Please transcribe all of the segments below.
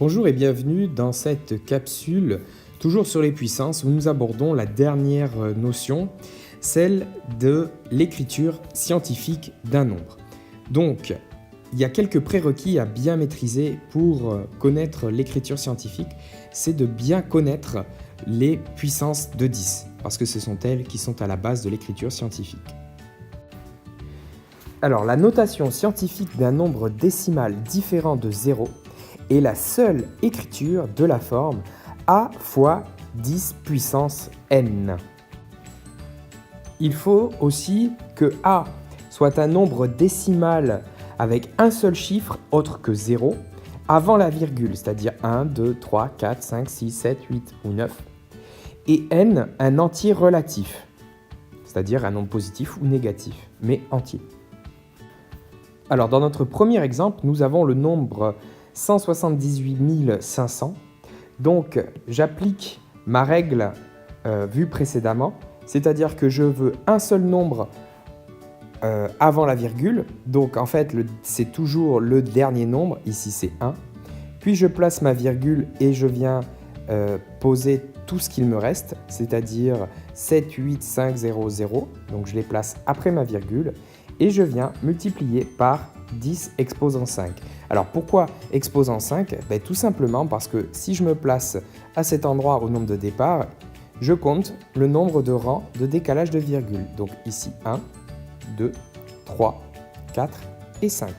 Bonjour et bienvenue dans cette capsule, toujours sur les puissances, où nous abordons la dernière notion, celle de l'écriture scientifique d'un nombre. Donc, il y a quelques prérequis à bien maîtriser pour connaître l'écriture scientifique, c'est de bien connaître les puissances de 10, parce que ce sont elles qui sont à la base de l'écriture scientifique. Alors, la notation scientifique d'un nombre décimal différent de 0 est la seule écriture de la forme a fois 10 puissance n. Il faut aussi que a soit un nombre décimal avec un seul chiffre autre que 0 avant la virgule, c'est-à-dire 1, 2, 3, 4, 5, 6, 7, 8 ou 9, et n un entier relatif, c'est-à-dire un nombre positif ou négatif, mais entier. Alors dans notre premier exemple, nous avons le nombre 178 500. Donc j'applique ma règle vue précédemment, c'est-à-dire que je veux un seul nombre avant la virgule. Donc en fait, c'est toujours le dernier nombre, ici c'est 1. Puis je place ma virgule et je viens poser tout ce qu'il me reste, c'est-à-dire 7, 8, 5, 0, 0. Donc je les place après ma virgule et je viens multiplier par 10 exposant 5. Alors pourquoi exposant 5 ? Tout simplement parce que si je me place à cet endroit au nombre de départ, je compte le nombre de rangs de décalage de virgule. Donc ici 1, 2, 3, 4 et 5.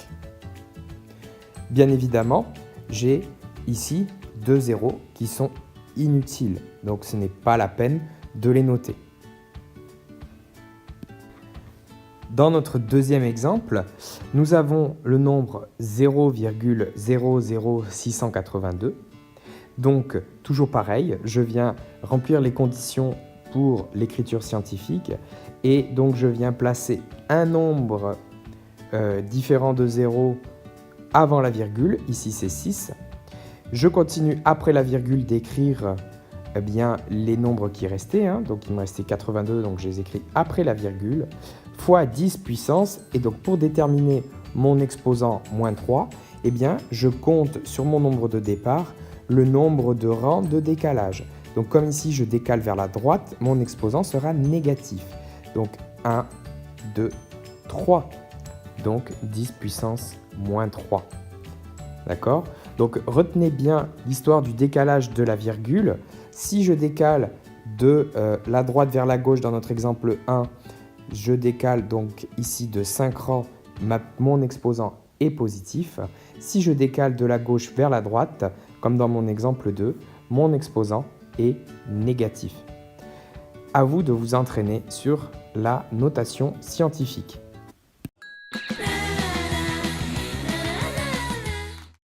Bien évidemment, j'ai ici 2 zéros qui sont inutiles. Donc ce n'est pas la peine de les noter. Dans notre deuxième exemple, nous avons le nombre 0,00682. Donc, toujours pareil, je viens remplir les conditions pour l'écriture scientifique et donc je viens placer un nombre différent de 0 avant la virgule, ici c'est 6. Je continue après la virgule d'écrire les nombres qui restaient, donc il me restait 82, donc je les écris après la virgule, fois 10 puissance, et donc pour déterminer mon exposant moins 3, je compte sur mon nombre de départ le nombre de rangs de décalage. Donc comme ici je décale vers la droite, mon exposant sera négatif. Donc 1, 2, 3, donc 10 puissance moins 3. D'accord ? Donc retenez bien l'histoire du décalage de la virgule. Si je décale de la droite vers la gauche dans notre exemple 1, je décale donc ici de 5 rangs, mon exposant est positif. Si je décale de la gauche vers la droite, comme dans mon exemple 2, mon exposant est négatif. À vous de vous entraîner sur la notation scientifique.